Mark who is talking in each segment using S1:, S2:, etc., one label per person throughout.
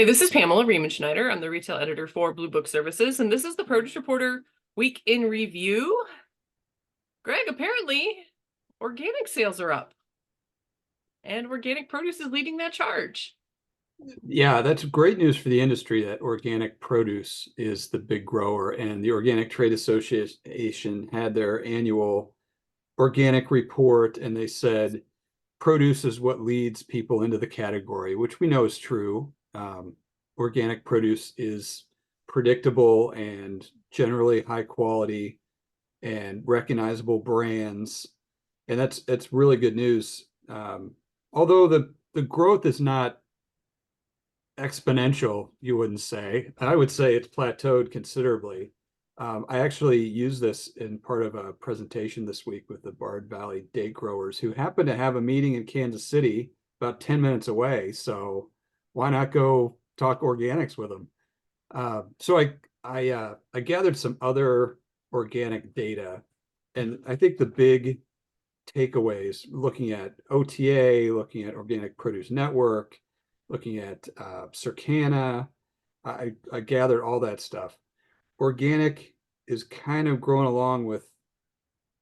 S1: Hey, this is Pamela Schneider. I'm the retail editor for Blue Book Services, and this is the Produce Reporter Week in Review. Greg, apparently organic sales are up, and organic produce is leading that charge.
S2: Yeah, that's great news for the industry that organic produce is the big grower. And the Organic Trade Association had their annual organic report, and they said produce is what leads people into the category, which we know is true. Organic produce is predictable and generally high quality and recognizable brands, and that's really good news. Although the growth is not exponential, you wouldn't say. I would say it's plateaued considerably. I actually used this in part of a presentation this week with the Bard Valley date growers who happen to have a meeting in Kansas City about 10 minutes away. So why not go talk organics with them? So I gathered some other organic data, and I think the big takeaways, looking at OTA, looking at Organic Produce Network, looking at Circana. I gathered all that stuff. Organic is kind of growing along with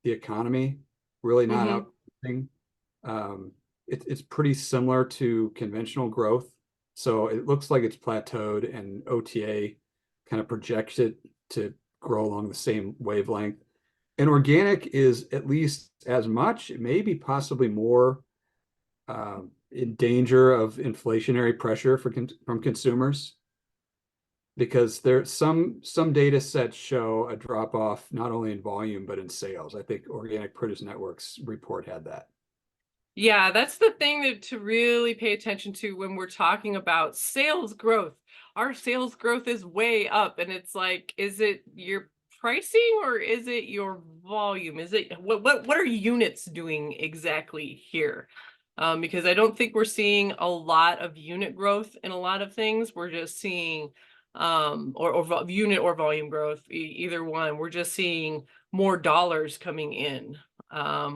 S2: the economy, really not
S1: Mm-hmm.
S2: outpacing. It's pretty similar to conventional growth. So it looks like it's plateaued, and OTA kind of projects it to grow along the same wavelength. And organic is at least as much, maybe possibly more in danger of inflationary pressure from consumers, because there's some data sets show a drop off not only in volume but in sales. I think Organic Produce Network's report had that.
S1: Yeah, that's the thing to really pay attention to when we're talking about sales growth. Our sales growth is way up, and it's like, is it your pricing or is it your volume? Is it what are units doing exactly here? Because I don't think we're seeing a lot of unit growth in a lot of things. We're just seeing unit or volume growth, either one. We're just seeing more dollars coming in,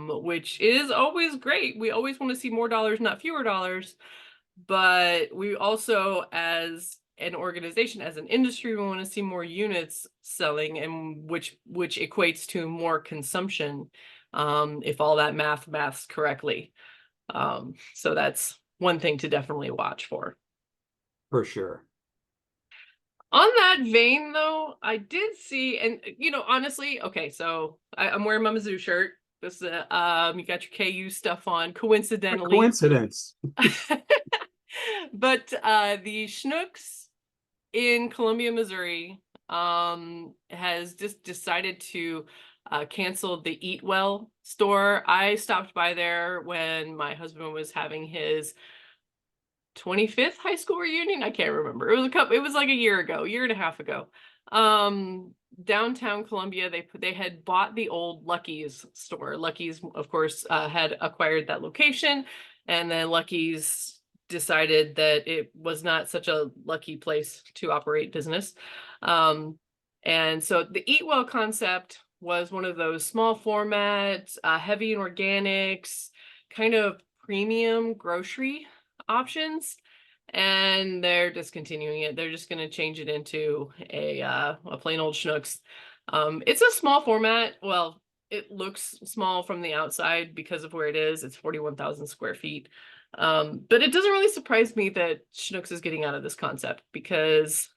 S1: which is always great. We always want to see more dollars, not fewer dollars. But we also, as an organization, as an industry, we want to see more units selling, and which equates to more consumption, if all that maths correctly. So that's one thing to definitely watch for.
S2: For sure.
S1: On that vein, though, I did see, and honestly, okay, so I'm wearing my Mizzou shirt. This you got your KU stuff on,
S2: A
S1: coincidentally.
S2: coincidence.
S1: But the Schnucks in Columbia, Missouri, has just decided to cancel the Eatwell store. I stopped by there when my husband was having his 25th high school reunion. I can't remember. It was like a year ago, year and a half ago. Downtown Columbia, they had bought the old Lucky's store. Lucky's, of course, had acquired that location, and then Lucky's decided that it was not such a lucky place to operate business. And so the Eatwell concept was one of those small formats, heavy in organics, kind of premium grocery options, and they're discontinuing it. They're just going to change it into a plain old Schnucks. It's a small format. Well, it looks small from the outside because of where it is. It's 41,000 square feet. But it doesn't really surprise me that Schnucks is getting out of this concept, because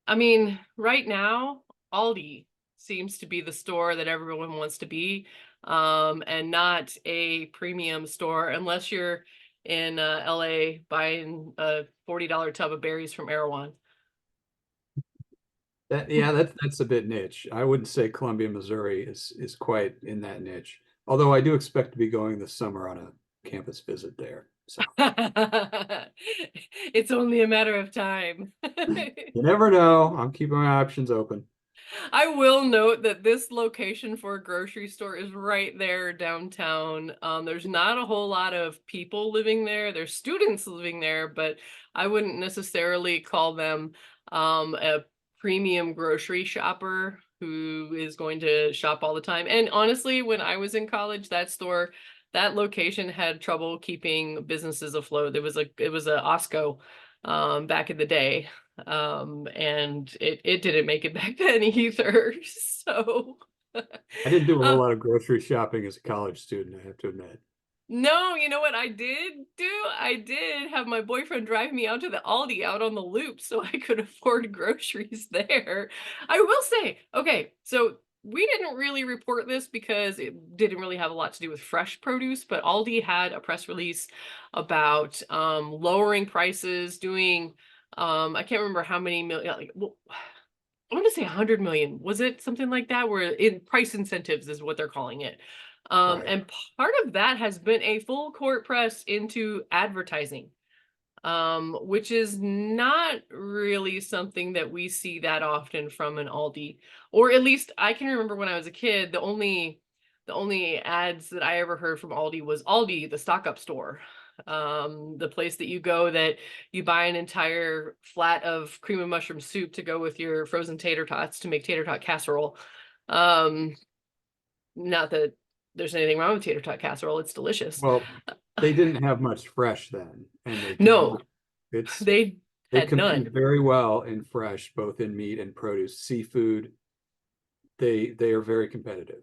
S1: I mean, right now, Aldi seems to be the store that everyone wants to be, and not a premium store, unless you're in LA buying a $40 tub of berries from Erewhon.
S2: That's a bit niche. I wouldn't say Columbia, Missouri is quite in that niche. Although I do expect to be going this summer on a campus visit there. So
S1: It's only a matter of time.
S2: you never know. I'm keeping my options open.
S1: I will note that this location for a grocery store is right there downtown. There's not a whole lot of people living there. There's students living there, but I wouldn't necessarily call them a premium grocery shopper who is going to shop all the time. And honestly, when I was in college, that location had trouble keeping businesses afloat. It was a Osco, back in the day. And it didn't make it back then either. So
S2: I didn't do a whole
S1: um,
S2: lot of grocery shopping as a college student, I have to admit.
S1: no, you know what I did do? I did have my boyfriend drive me out to the Aldi out on the loop so I could afford groceries there. I will say, okay, so we didn't really report this because it didn't really have a lot to do with fresh produce, but Aldi had a press release about lowering prices, doing I can't remember how many million, like, well, I want to say 100 million. Was it something like that? Where in price incentives is what they're calling it.
S2: Right.
S1: And part of that has been a full court press into advertising, which is not really something that we see that often from an Aldi. Or at least I can remember when I was a kid, the only ads that I ever heard from Aldi was Aldi, the stock up store. The place that you go that you buy an entire flat of cream and mushroom soup to go with your frozen tater tots to make tater tot casserole. Um, Not that there's anything wrong with tater tot casserole, it's delicious.
S2: Well, they didn't have much fresh then, and they do
S1: No,
S2: now. It's
S1: they
S2: they
S1: had
S2: compete
S1: none.
S2: very well in fresh, both in meat and produce. Seafood, they are very competitive.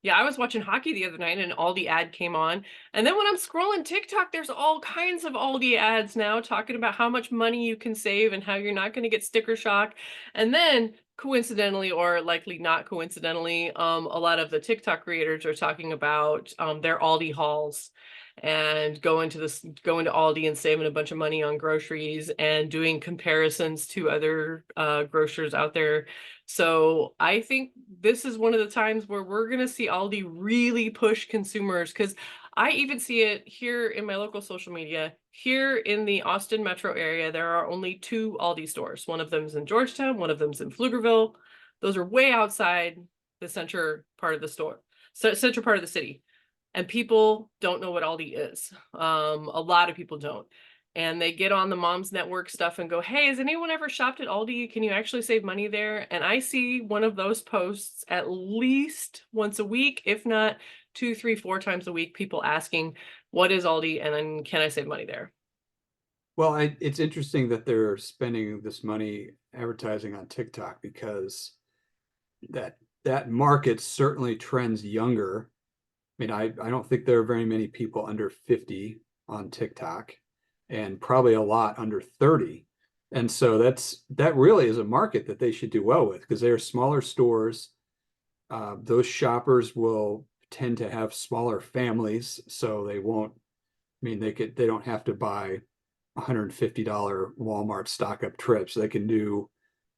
S1: Yeah, I was watching hockey the other night and an Aldi ad came on. And then when I'm scrolling TikTok, there's all kinds of Aldi ads now talking about how much money you can save and how you're not going to get sticker shock. And then coincidentally, or likely not coincidentally, a lot of the TikTok creators are talking about their Aldi hauls and going to Aldi and saving a bunch of money on groceries and doing comparisons to other grocers out there. So I think this is one of the times where we're going to see Aldi really push consumers, because I even see it here in my local social media. Here in the Austin metro area, there are only two Aldi stores. One of them's in Georgetown, one of them's in Pflugerville. Those are way outside the center part of the store, so central part of the city. And people don't know what Aldi is. A lot of people don't. And they get on the Moms Network stuff and go, hey, has anyone ever shopped at Aldi? Can you actually save money there? And I see one of those posts at least once a week, if not 2, 3, 4 times a week, people asking, what is Aldi and then can I save money there?
S2: Well, it's interesting that they're spending this money advertising on TikTok because that that market certainly trends younger. I mean, I don't think there are very many people under 50 on TikTok and probably a lot under 30. And so that really is a market that they should do well with because they're smaller stores. Those shoppers will tend to have smaller families, so they won't, I mean, they don't have to buy $150 Walmart stock up trips. They can do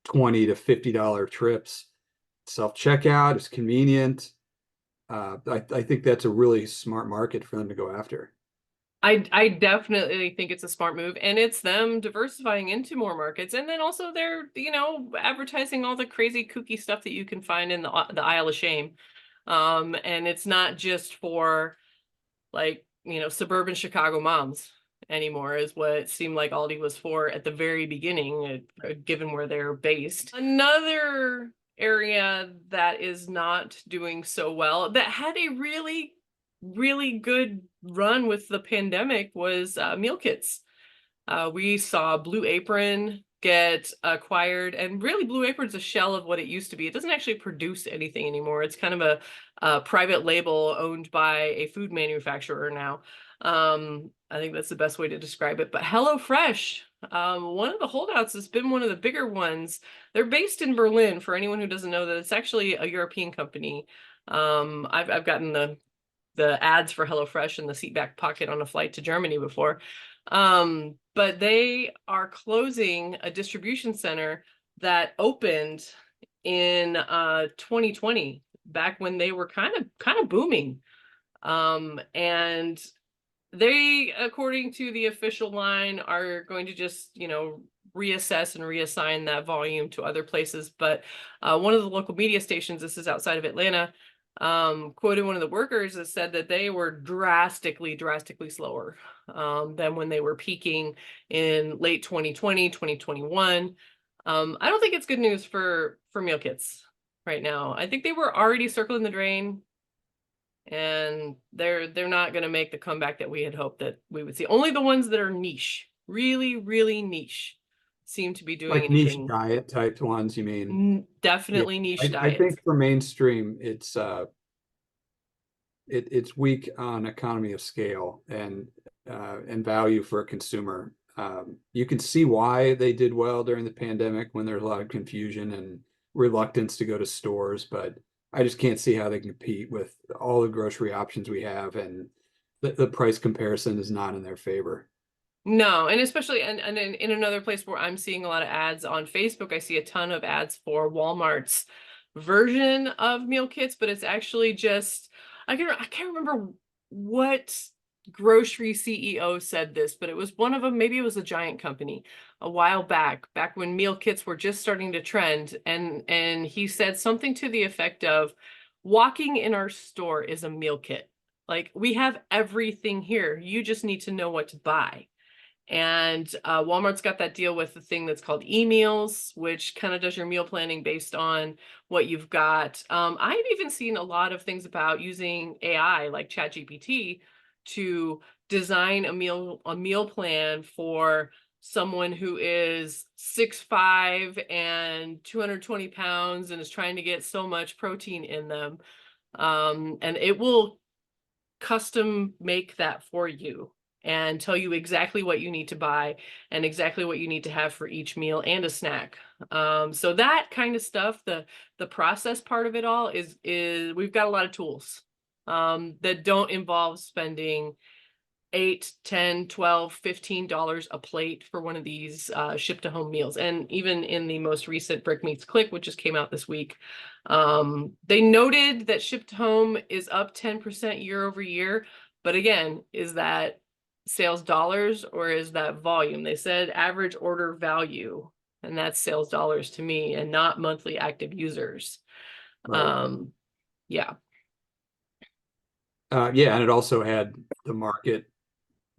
S2: $20 to $50 trips. Self-checkout is convenient. I think that's a really smart market for them to go after.
S1: I definitely think it's a smart move, and it's them diversifying into more markets. And then also they're, advertising all the crazy kooky stuff that you can find in the aisle of shame. And it's not just for like, suburban Chicago moms anymore, is what it seemed like Aldi was for at the very beginning, given where they're based. Another area that is not doing so well, that had a really, really good run with the pandemic, was meal kits. We saw Blue Apron get acquired, and really Blue Apron's a shell of what it used to be. It doesn't actually produce anything anymore. It's kind of a private label owned by a food manufacturer now. I think that's the best way to describe it. But HelloFresh, one of the holdouts, has been one of the bigger ones. They're based in Berlin, for anyone who doesn't know that it's actually a European company. I've gotten the ads for HelloFresh in the seat back pocket on a flight to Germany before. But they are closing a distribution center that opened in 2020, back when they were kind of booming. And they, according to the official line, are going to just, reassess and reassign that volume to other places. But one of the local media stations, this is outside of Atlanta, quoted one of the workers that said that they were drastically slower than when they were peaking in late 2020, 2021. I don't think it's good news for meal kits right now. I think they were already circling the drain, and they're not going to make the comeback that we had hoped that we would see. Only the ones that are niche really, really niche seem to be doing
S2: Like niche
S1: anything.
S2: diet type ones, you mean? Yeah,
S1: Definitely niche
S2: I
S1: diets.
S2: think for mainstream, it's weak on economy of scale and value for a consumer. You can see why they did well during the pandemic when there's a lot of confusion and reluctance to go to stores, but I just can't see how they compete with all the grocery options we have, and the price comparison is not in their favor.
S1: No, and especially and in another place where I'm seeing a lot of ads on Facebook, I see a ton of ads for Walmart's version of meal kits, but it's actually just I can't remember what grocery CEO said this, but it was one of them, maybe it was a giant company a while back when meal kits were just starting to trend, and he said something to the effect of walking in our store is a meal kit. Like we have everything here. You just need to know what to buy. And Walmart's got that deal with the thing that's called e-meals, which kind of does your meal planning based on what you've got. I've even seen a lot of things about using AI like ChatGPT to design a meal plan for someone who is 6'5" and 220 pounds and is trying to get so much protein in them. And it will custom make that for you and tell you exactly what you need to buy and exactly what you need to have for each meal and a snack. So that kind of stuff, the process part of it all is we've got a lot of tools that don't involve spending 8, 10, 12, $15 a plate for one of these ship to home meals. And even in the most recent Brick Meets Click, which just came out this week, they noted that ship to home is up 10% year over year. But again, is that sales dollars or is that volume? They said average order value, and that's sales dollars to me and not monthly active users.
S2: Right.
S1: Um, yeah.
S2: Yeah, and it also had the market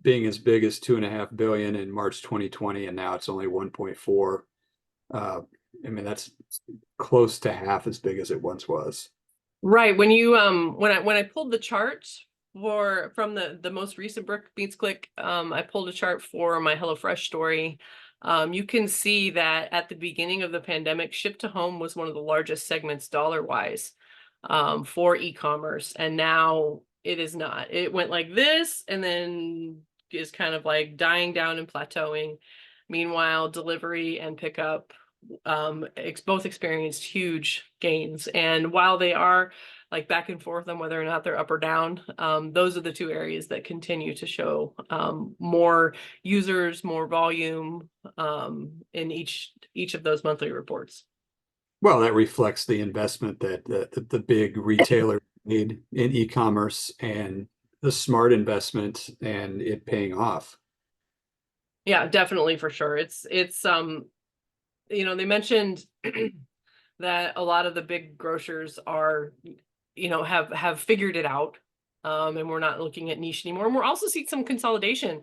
S2: being as big as 2.5 billion in March 2020, and now it's only 1.4. Uh, I mean, that's close to half as big as it once was.
S1: Right. When you when I pulled the chart for from the most recent Brick Beats Click, I pulled a chart for my HelloFresh story. You can see that at the beginning of the pandemic, ship to home was one of the largest segments dollar wise for e-commerce, and now it is not. It went like this and then is kind of like dying down and plateauing. Meanwhile, delivery and pickup both experienced huge gains. And while they are like back and forth on whether or not they're up or down, those are the two areas that continue to show more users, more volume in each of those monthly reports.
S2: Well, that reflects the investment that the big retailer made in e-commerce and the smart investment and it paying off.
S1: Yeah, definitely for sure. It's they mentioned that a lot of the big grocers are, have figured it out. And we're not looking at niche anymore. And we're also seeing some consolidation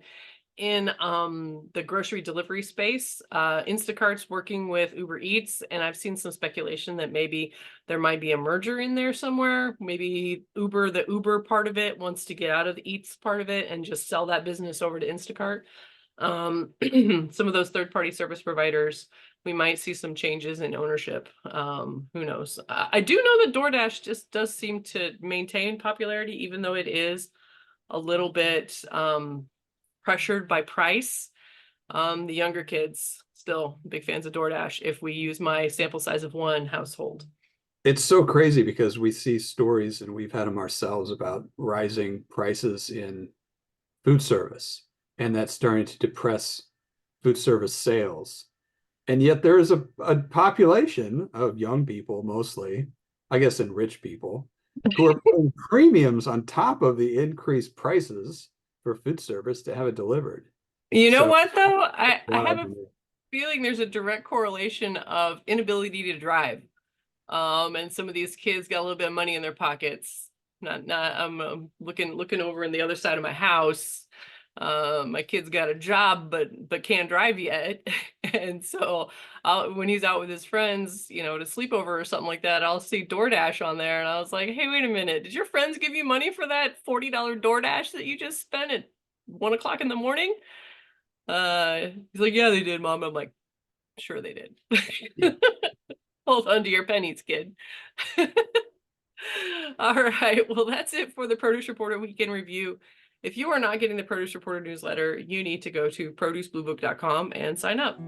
S1: in the grocery delivery space. Instacart's working with Uber Eats, and I've seen some speculation that maybe there might be a merger in there somewhere. Maybe the Uber part of it, wants to get out of the Eats part of it and just sell that business over to Instacart. Some of those third-party service providers, we might see some changes in ownership. Who knows? I do know that DoorDash just does seem to maintain popularity, even though it is a little bit pressured by price. The younger kids still big fans of DoorDash if we use my sample size of one household.
S2: It's so crazy because we see stories and we've had them ourselves about rising prices in food service, and that's starting to depress food service sales. And yet there is a population of young people, mostly, I guess, and rich people, who are paying premiums on top of the increased prices for food service to have it delivered.
S1: You know
S2: So
S1: what though? I have
S2: wild
S1: a
S2: to me.
S1: feeling there's a direct correlation of inability to drive. And some of these kids got a little bit of money in their pockets. Not I'm looking over in the other side of my house. My kid's got a job, but can't drive yet. And so when he's out with his friends, to sleepover or something like that, I'll see DoorDash on there. And I was like, hey, wait a minute. Did your friends give you money for that $40 DoorDash that you just spent at 1 o'clock in the morning? He's like, yeah, they did, Mom. I'm like, sure they did.
S2: Yeah.
S1: Hold on to your pennies, kid. All right. Well, that's it for the Produce Reporter Weekend Review. If you are not getting the Produce Reporter newsletter, you need to go to producebluebook.com and sign up.